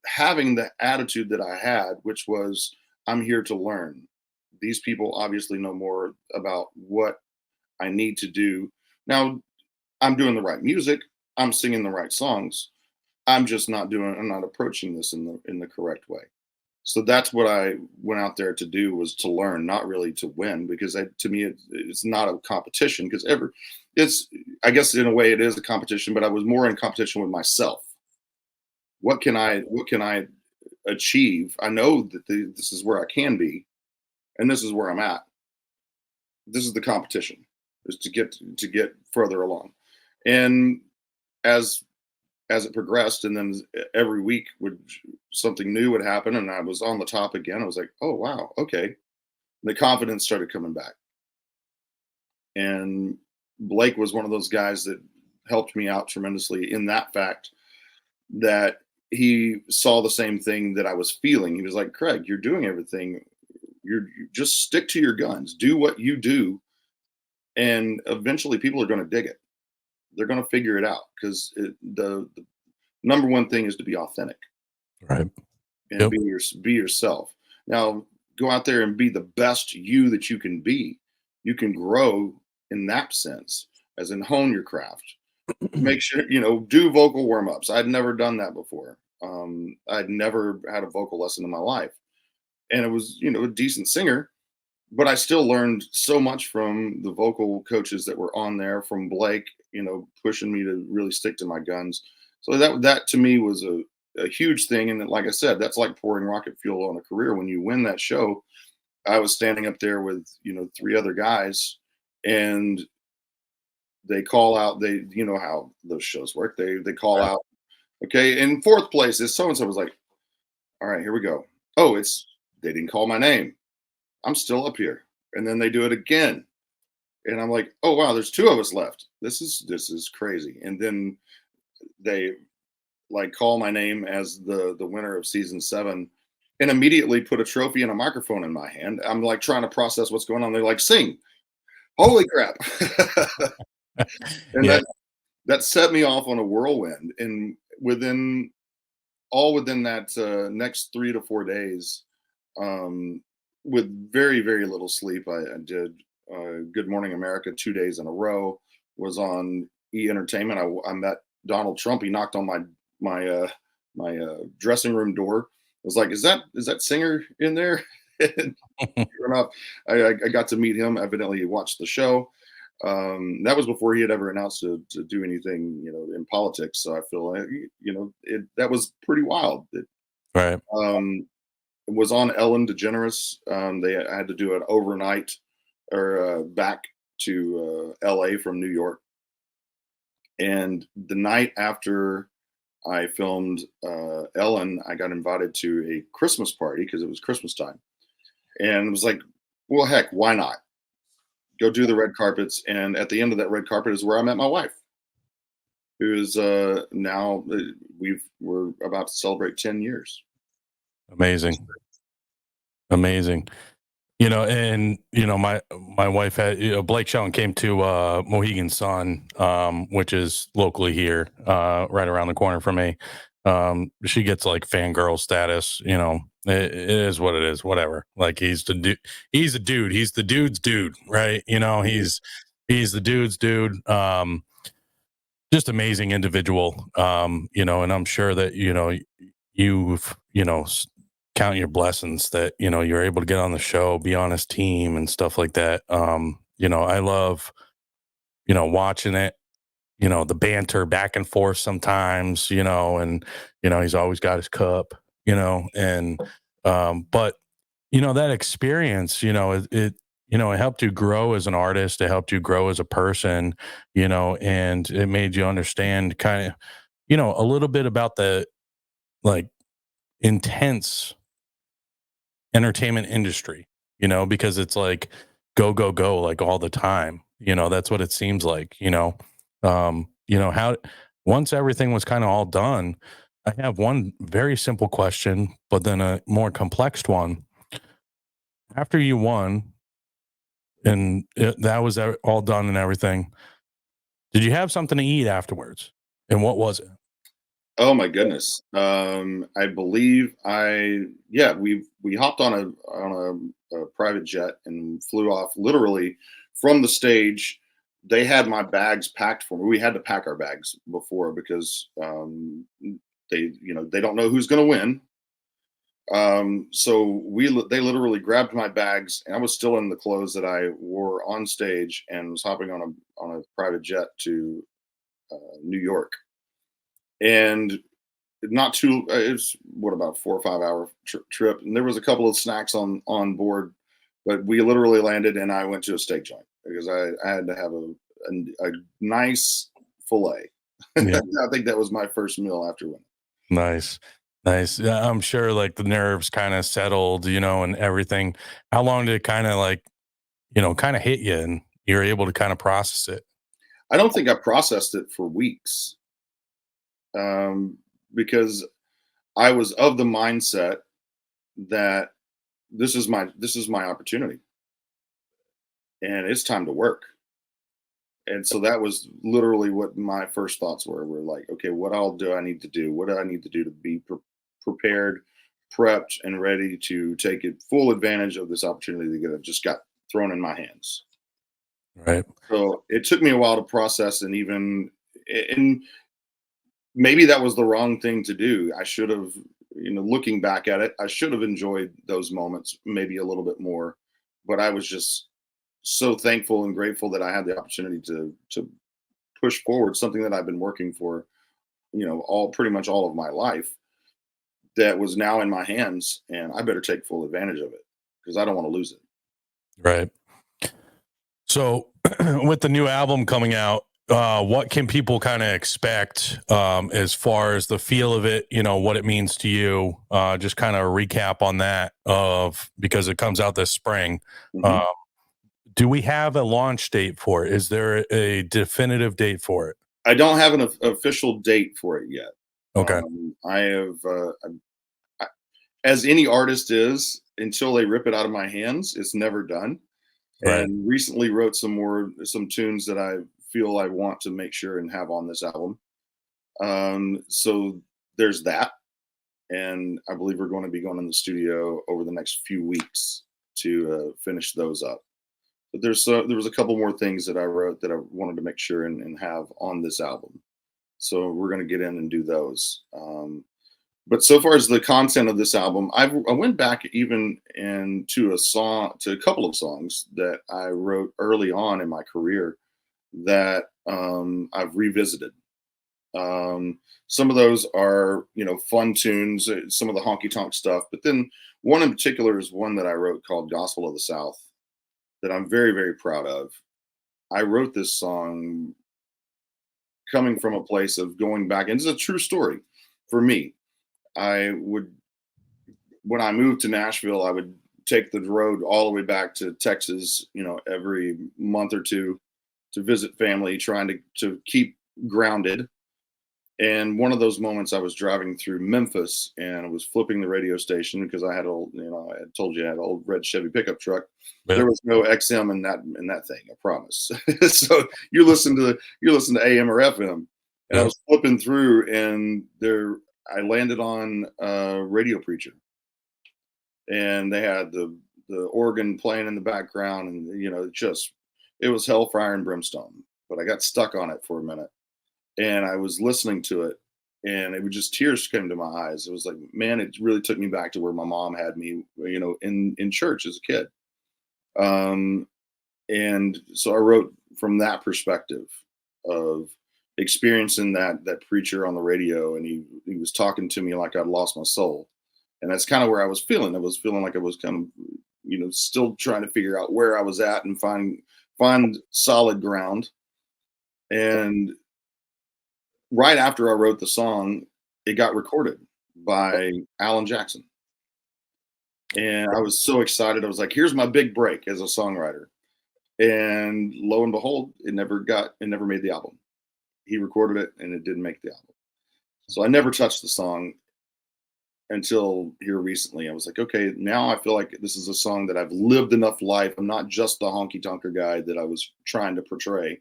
C: having the attitude that I had, which was, I'm here to learn. These people obviously know more about what I need to do. Now, I'm doing the right music, I'm singing the right songs. I'm not approaching this in the correct way. So that's what I went out there to do, was to learn, not really to win, because to me it's not a competition. Because it's, I guess in a way it is a competition, but I was more in competition with myself. What can I achieve? I know that this is where I can be, and this is where I'm at. This is the competition, is to get further along. And as it progressed, and then every week something new would happen, and I was on the top again. I was like, oh wow, okay. The confidence started coming back. And Blake was one of those guys that helped me out tremendously, in that fact that he saw the same thing that I was feeling. He was like, Craig, you're doing everything. You just stick to your guns, do what you do, and eventually people are going to dig it. They're going to figure it out, because the number one thing is to be authentic.
A: Right.
C: And
A: Yep.
C: be yourself. Now, go out there and be the best you that you can be. You can grow in that sense, as in hone your craft. Make sure, do vocal warm-ups. I'd never done that before. I'd never had a vocal lesson in my life. And it was, a decent singer, but I still learned so much from the vocal coaches that were on there, from Blake, pushing me to really stick to my guns. So that to me was a huge thing. And like I said, that's like pouring rocket fuel on a career. When you win that show, I was standing up there with, three other guys, and they call out, you know how those shows work. They call out, okay, in fourth place is so-and-so. Was like, all right, here we go. Oh, they didn't call my name. I'm still up here. And then they do it again. And I'm like, oh wow, there's two of us left. This is crazy. And then they call my name as the winner of season 7, and immediately put a trophy and a microphone in my hand. I'm like trying to process what's going on. They're like, sing. Holy crap. And
A: Yeah.
C: that set me off on a whirlwind. And within that next 3 to 4 days, with very, very little sleep, I did Good Morning America 2 days in a row, was on E! Entertainment. I met Donald Trump. He knocked on my dressing room door. I was like, is that singer in there? And sure enough, I got to meet him. Evidently, he watched the show. That was before he had ever announced to do anything, in politics. So I feel like, that was pretty wild.
A: Right.
C: It was on Ellen DeGeneres. They had to do it overnight, or back to LA from New York. And the night after I filmed Ellen, I got invited to a Christmas party, because it was Christmas time. And it was like, well, heck, why not? Go do the red carpets. And at the end of that red carpet is where I met my wife, who is now, we're about to celebrate 10 years.
A: Amazing. And my wife had, Blake Shelton came to Mohegan Sun, which is locally here, right around the corner from me. She gets like fangirl status. It is what it is. Whatever. Like, he's a dude. He's the dude's dude, right? He's the dude's dude. Just amazing individual. And I'm sure that you've count your blessings that you're able to get on the show, be on his team and stuff like that. I love watching it, the banter back and forth sometimes, and he's always got his cup, and but that experience, it helped you grow as an artist. It helped you grow as a person, and it made you understand kind of, a little bit about the like intense entertainment industry, because it's like go, go, go, like all the time. That's what it seems like, how once everything was kind of all done, I have one very simple question, but then a more complex one. After you won and that was all done and everything, did you have something to eat afterwards? And what was it?
C: Oh my goodness. I believe yeah, we hopped on a private jet and flew off literally from the stage. They had my bags packed for me. We had to pack our bags before because they don't know who's going to win. So they literally grabbed my bags, and I was still in the clothes that I wore on stage, and was hopping on a private jet to New York. And not too it's what, about 4 or 5 hour trip, and there was a couple of snacks on board, but we literally landed and I went to a steak joint because I had to have a nice fillet.
A: Yeah.
C: I think that was my first meal after winning.
A: Nice. Nice. Yeah, I'm sure like the nerves kind of settled, and everything. How long did it kind of like, kind of hit you and you're able to kind of process it?
C: I don't think I processed it for weeks, because I was of the mindset that this is my opportunity and it's time to work. And so that was literally what my first thoughts were like, okay, what all do I need to do? What do I need to do to be prepared, prepped, and ready to take full advantage of this opportunity that just got thrown in my hands?
A: Right.
C: So it took me a while to process, and maybe that was the wrong thing to do. I should have, looking back at it, I should have enjoyed those moments maybe a little bit more. But I was just so thankful and grateful that I had the opportunity to push forward something that I've been working for, all pretty much all of my life, that was now in my hands, and I better take full advantage of it because I don't want to lose it.
A: Right. So with the new album coming out, what can people kind of expect as far as the feel of it, what it means to you? Just kind of recap on that because it comes out this spring.
C: Mhm.
A: Do we have a launch date for it? Is there a definitive date for it?
C: I don't have an official date for it yet.
A: Okay.
C: I have, as any artist is, until they rip it out of my hands, it's never done.
A: Right.
C: And recently wrote some tunes that I feel I want to make sure and have on this album. So there's that, and I believe we're going to be going in the studio over the next few weeks to finish those up. But there was a couple more things that I wrote that I wanted to make sure and have on this album. So we're going to get in and do those. But so far as the content of this album, I went back even into a couple of songs that I wrote early on in my career that I've revisited. Some of those are, fun tunes, some of the honky tonk stuff, but then one in particular is one that I wrote called Gospel of the South that I'm very, very proud of. I wrote this song coming from a place of going back, and it's a true story for me. When I moved to Nashville, I would take the road all the way back to Texas, every month or two to visit family, trying to keep grounded. And one of those moments, I was driving through Memphis and I was flipping the radio station because I had I had told you I had an old red Chevy pickup truck.
A: Yeah.
C: There was no XM in that thing, I promise. So you listen to AM or FM, and I was flipping through, and I landed on Radio Preacher, and they had the organ playing in the background, and it was hellfire and brimstone. But I got stuck on it for a minute, and I was listening to it, and it was just tears came to my eyes. It was like, man, it really took me back to where my mom had me, in church as a kid. And so I wrote from that perspective of experiencing that preacher on the radio, and he was talking to me like I'd lost my soul. And that's kind of where I was feeling. I was feeling like I was kind still trying to figure out where I was at and find solid ground. And right after I wrote the song, it got recorded by Alan Jackson. And I was so excited. I was like, here's my big break as a songwriter. And lo and behold, it never made the album. He recorded it and it didn't make the album. So I never touched the song until here recently. I was like, okay, now I feel like this is a song that I've lived enough life. I'm not just the honky tonker guy that I was trying to portray,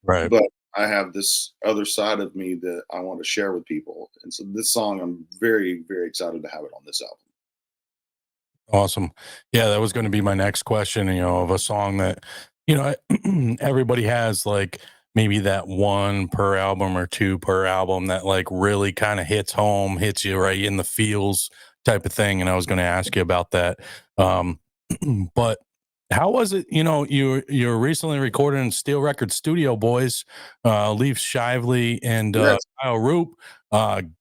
A: Right.
C: but I have this other side of me that I want to share with people. And so this song, I'm very, very excited to have it on this album.
A: Awesome. Yeah, that was going to be my next question, of a song that, everybody has like maybe that one per album or two per album that like really kind of hits home, hits you right in the feels type of thing. And I was going to ask you about that. Um, but how was it? You were recently recorded in Steel Record Studio, boys, Leaf Shively and
C: Yes.
A: Kyle Roop,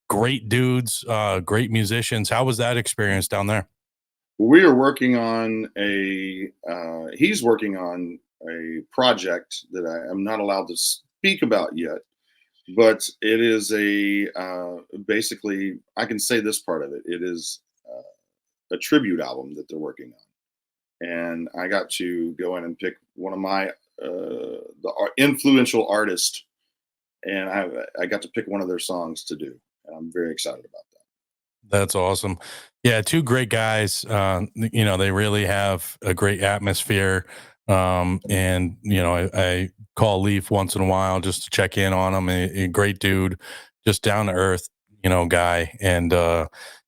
A: great dudes, great musicians. How was that experience down there?
C: We are working on he's working on a project that I am not allowed to speak about yet, but it is basically, I can say this part of it. It is a tribute album that they're working on. And I got to go in and pick one of my, influential artists, and I got to pick one of their songs to do. And I'm very excited about that.
A: That's awesome. Yeah, two great guys. They really have a great atmosphere. And I call Leaf once in a while just to check in on him. A great dude, just down to earth, guy. And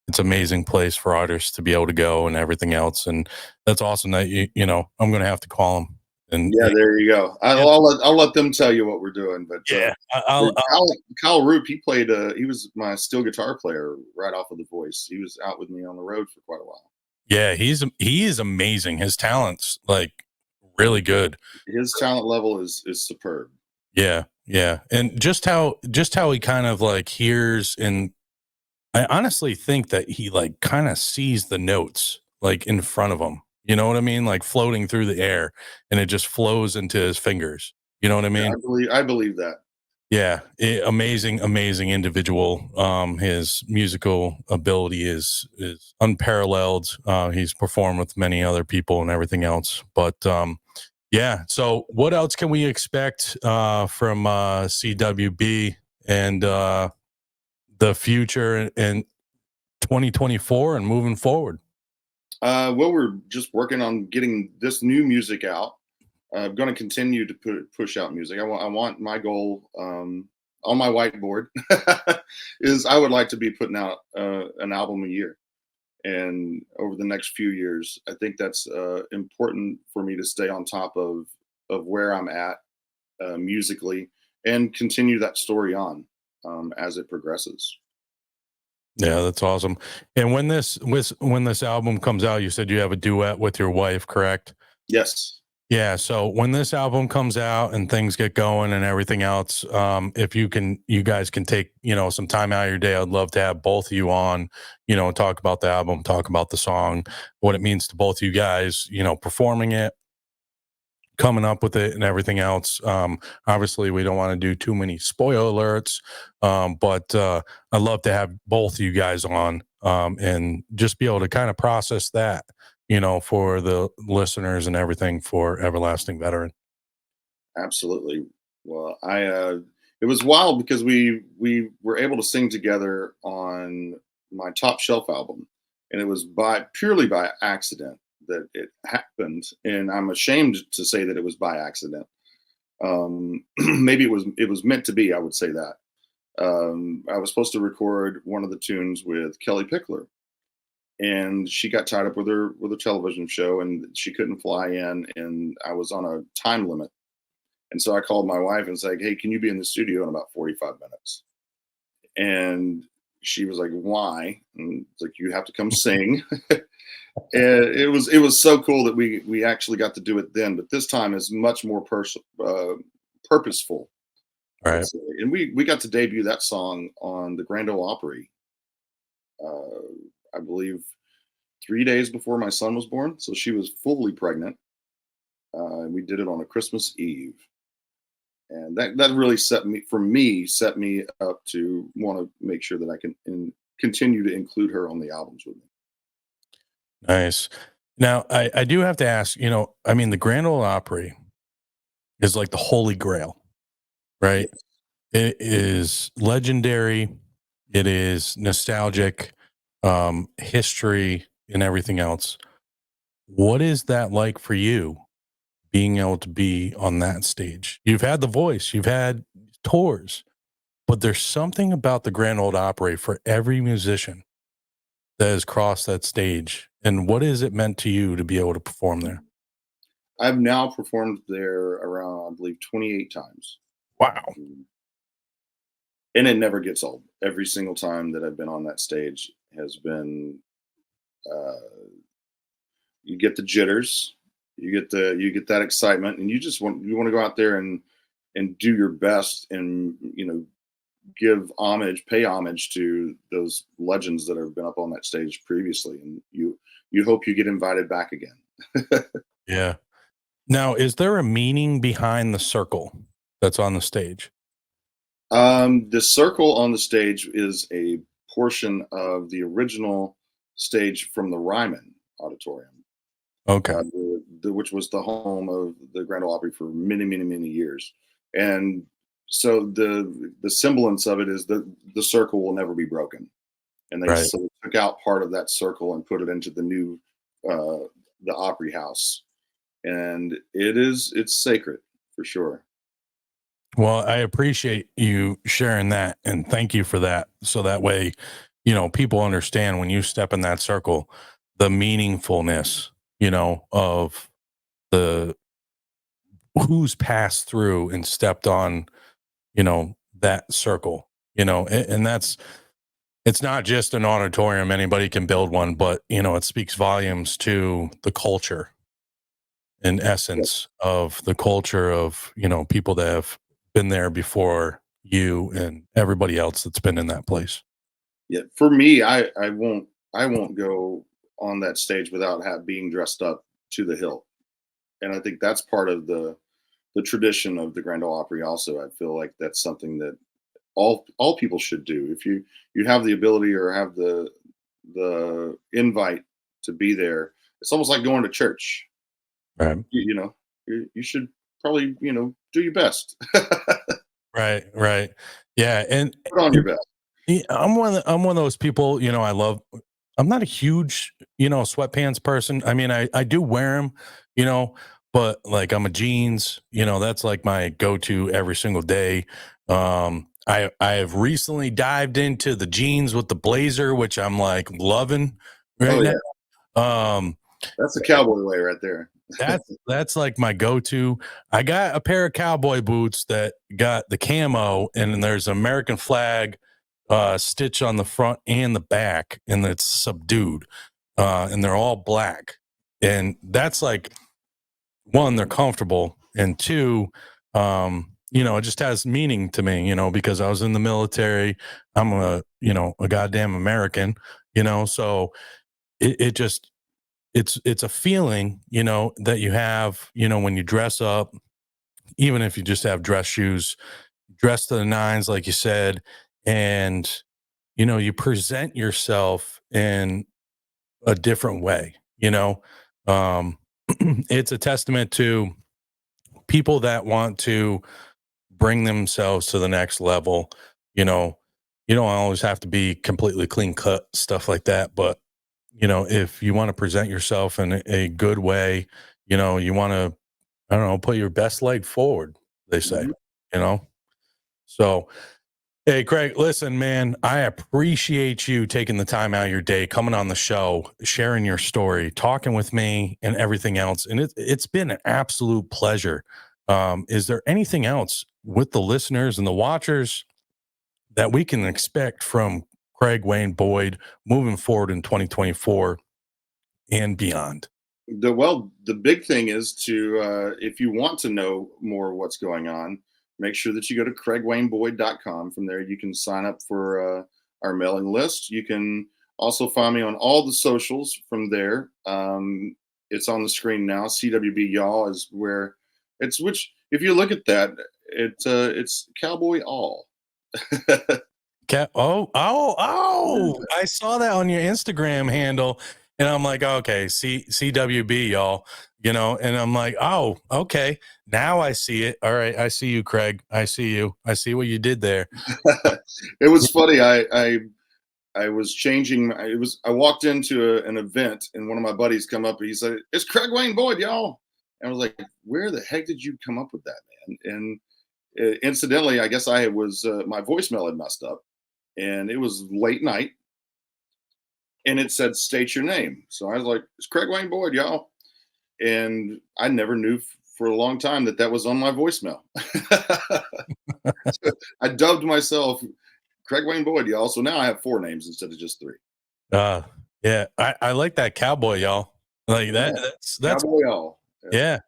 A: it's amazing place for artists to be able to go and everything else. And that's awesome that I'm gonna have to call him. And
C: Yeah, there you go.
A: yeah,
C: I'll let them tell you what we're doing. But
A: yeah, I'll
C: Kyle Roop, he was my steel guitar player right off of The Voice. He was out with me on the road for quite a while.
A: yeah, he is amazing. His talent's like really good.
C: His talent level is superb.
A: Yeah, yeah. And just how he kind of like hears, and I honestly think that he like kind of sees the notes like in front of him. You know what I mean? Like floating through the air and it just flows into his fingers. You know what I
C: Yeah,
A: mean?
C: I believe that.
A: Yeah, amazing, amazing individual. His musical ability is unparalleled. He's performed with many other people and everything else. But yeah, so what else can we expect from CWB and the future in 2024 and moving forward?
C: Well, we're just working on getting this new music out. I'm going to continue to push out music. I want my goal, on my whiteboard is I would like to be putting out an album a year. And over the next few years, I think that's important for me to stay on top of where I'm at musically and continue that story on as it progresses.
A: Yeah, that's awesome. And when this album comes out, you said you have a duet with your wife, correct?
C: Yes.
A: Yeah. So when this album comes out and things get going and everything else, if you guys can take, some time out of your day, I'd love to have both of you on, talk about the album, talk about the song, what it means to both of you guys, performing it, coming up with it and everything else. Obviously we don't want to do too many spoiler alerts. But I'd love to have both of you guys on, and just be able to kind of process that, for the listeners and everything for Everlasting Veteran.
C: Absolutely. Well, it was wild because we were able to sing together on my Top Shelf album, and it was purely by accident that it happened, and I'm ashamed to say that it was by accident. Maybe it was meant to be. I would say that. I was supposed to record one of the tunes with Kelly Pickler, and she got tied up with her television show, and she couldn't fly in, and I was on a time limit. And so I called my wife and said, "Hey, can you be in the studio in about 45 minutes?" And she was like, "Why?" And it's like, "You have to come sing." And it was so cool that we actually got to do it then. But this time is much more purposeful, I would
A: Right.
C: say. And we got to debut that song on the Grand Ole Opry. I believe 3 days before my son was born, so she was fully pregnant. And we did it on a Christmas Eve, and that really set me up to want to make sure that I can continue to include her on the albums with me.
A: Nice. Now, I do have to ask, I mean, the Grand Ole Opry is like the holy grail, right?
C: Yes.
A: It is legendary. It is nostalgic, history, and everything else. What is that like for you being able to be on that stage? You've had The Voice, you've had tours, but there's something about the Grand Ole Opry for every musician that has crossed that stage. And what is it meant to you to be able to perform there?
C: I've now performed there around, I believe, 28 times.
A: Wow.
C: Mm. And it never gets old. Every single time that I've been on that stage has been, uh, you get the jitters, you get that excitement, and you want to go out there and do your best, and pay homage to those legends that have been up on that stage previously, and you hope you get invited back again.
A: Yeah. Now, is there a meaning behind the circle that's on the stage?
C: The circle on the stage is a portion of the original stage from the Ryman Auditorium,
A: Okay.
C: which was the home of the Grand Ole Opry for many, many, many years. And so the semblance of it is that the circle will never be broken. And they
A: Right.
C: so took out part of that circle and put it into the new the Opry House, and it's sacred for sure.
A: Well, I appreciate you sharing that and thank you for that. So that way, people understand when you step in that circle, the meaningfulness, of the who's passed through and stepped on, that circle, and that's it's not just an auditorium, anybody can build one, but it speaks volumes to the culture and
C: Yeah,
A: essence of the culture of people that have been there before you and everybody else that's been in that place.
C: yeah. For me, I won't go on that stage without being dressed up to the hilt, and I think that's part of the tradition of the Grand Ole Opry. Also, I feel like that's something that all people should do. If you have the ability or have the invite to be there, it's almost like going to church.
A: Right.
C: You should probably do your best.
A: Right. Yeah, and
C: Put on your best.
A: yeah, I'm one of those people, I'm not a huge, sweatpants person. I mean, I do wear them, you know, but like I'm a jeans, that's like my go-to every single day. I have recently dived into the jeans with the blazer, which I'm like loving right
C: Oh yeah,
A: now. Um,
C: that's the cowboy way right there.
A: that's like my go-to. I got a pair of cowboy boots that got the camo, and then there's an American flag stitch on the front and the back, and it's subdued, and they're all black. And that's like one, they're comfortable, and two, it just has meaning to me, because I was in the military. I'm a goddamn American, so it just it's a feeling, that you have, when you dress up, even if you just have dress shoes, dress to the nines, like you said, and you present yourself in a different way, um, it's a testament to people that want to bring themselves to the next level. You know, you don't always have to be completely clean cut, stuff like that. But, if you want to present yourself in a good way, you want to, I don't know, put your best leg forward, they say,
C: Mhm.
A: you know? So, hey, Craig, listen, man, I appreciate you taking the time out of your day, coming on the show, sharing your story, talking with me, and everything else. And it's been an absolute pleasure. Is there anything else with the listeners and the watchers that we can expect from Craig Wayne Boyd moving forward in 2024 and beyond?
C: The big thing is to if you want to know more of what's going on, make sure that you go to craigwayneboyd.com. From there, you can sign up for our mailing list. You can Also find me on all the socials from there. It's on the screen now. CWB Y'all is where it's, which if you look at that, it's Cowboy All.
A: I saw that on your Instagram handle, and I'm like, okay, CWB Y'all, and I'm like, oh, okay, now I see it. All right, I see you, Craig. I see you. I see what you did there.
C: It was funny. I was changing. I walked into an event, and one of my buddies come up and he said, "It's Craig Wayne Boyd, y'all." And I was like, "Where the heck did you come up with that, man?" And incidentally, I guess I was my voicemail had messed up, and it was late night, and it said, "State your name." So I was like, "It's Craig Wayne Boyd, y'all," and I never knew for a long time that was on my voicemail. So I dubbed myself Craig Wayne Boyd, y'all. So now I have 4 names instead of just 3.
A: Yeah, I like that, Cowboy Y'all. Like that.
C: Yeah.
A: That's
C: Cowboy Y'all.
A: yeah.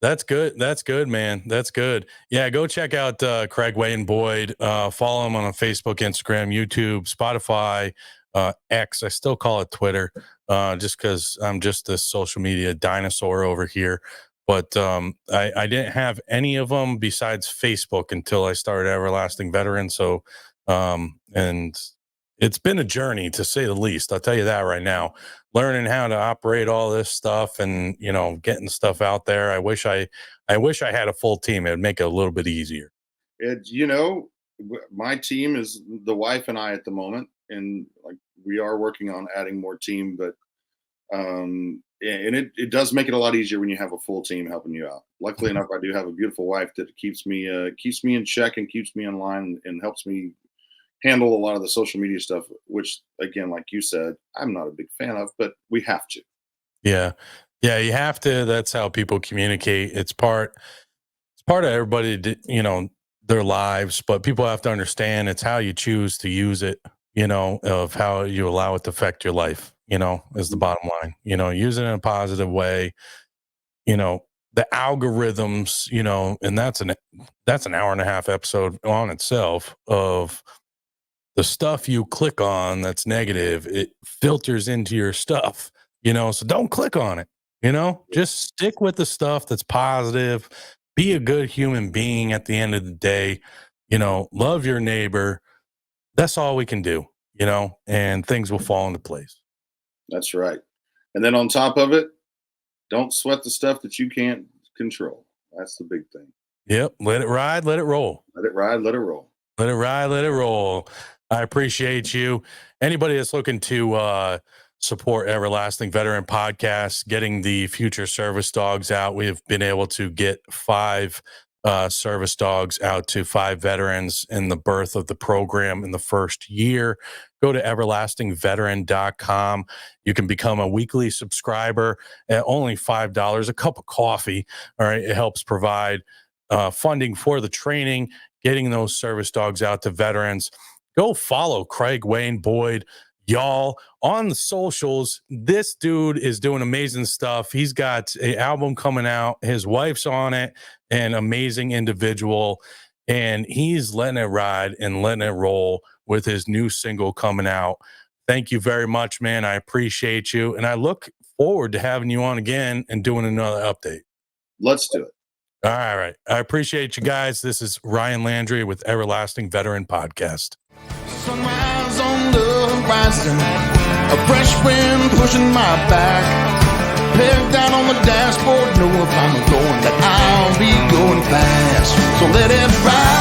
A: That's good. That's good, man. That's good. Yeah, go check out Craig Wayne Boyd. Follow him on Facebook, Instagram, YouTube, Spotify, X. I still call it Twitter, just because I'm just this social media dinosaur over here. But I didn't have any of them besides Facebook until I started Everlasting Veteran. So, and it's been a journey, to say the least. I'll tell you that right now. Learning how to operate all this stuff and, getting stuff out there. I wish I had a full team. It'd make it a little bit easier.
C: My team is the wife and I at the moment, and like we are working on adding more team, but and it does make it a lot easier when you have a full team helping you out. Luckily enough, I do have a beautiful wife that keeps me in check and keeps me in line and helps me handle a lot of the social media stuff, which again, like you said, I'm not a big fan of, but we have to.
A: Yeah, you have to. That's how people communicate. It's part of everybody, their lives, but people have to understand it's how you choose to use it, of how you allow it to affect your life, is the bottom line. Use it in a positive way. The algorithms, and that's an hour and a half episode on itself of the stuff you click on that's negative. It filters into your stuff, so don't click on it, just stick with the stuff that's positive. Be a good human being at the end of the day, love your neighbor. That's all we can do, and things will fall into place.
C: That's right. And then on top of it, don't sweat the stuff that you can't control. That's the big thing.
A: Yep. Let it ride. Let it roll.
C: Let it ride. Let it roll.
A: Let it ride. Let it roll. I appreciate you. Anybody that's looking to support Everlasting Veteran Podcast, getting the future service dogs out, we have been able to get 5 service dogs out to 5 veterans in the birth of the program in the first year. Go to everlastingveteran.com. You can become a weekly subscriber at only $5, a cup of coffee. All right. It helps provide funding for the training, getting those service dogs out to veterans. Go follow Craig Wayne Boyd, y'all, on the socials. This dude is doing amazing stuff. He's got an album coming out. His wife's on it, an amazing individual, and he's letting it ride and letting it roll with his new single coming out. Thank you very much, man. I appreciate you, and I look forward to having you on again and doing another update.
C: Let's do it.
A: All right. I appreciate you guys. This is Ryan Landry with Everlasting Veteran Podcast.
B: Sunrise on the horizon, a fresh wind pushing my back. Head down on the dashboard, know if I'm going, that I'll be going fast. So let it ride.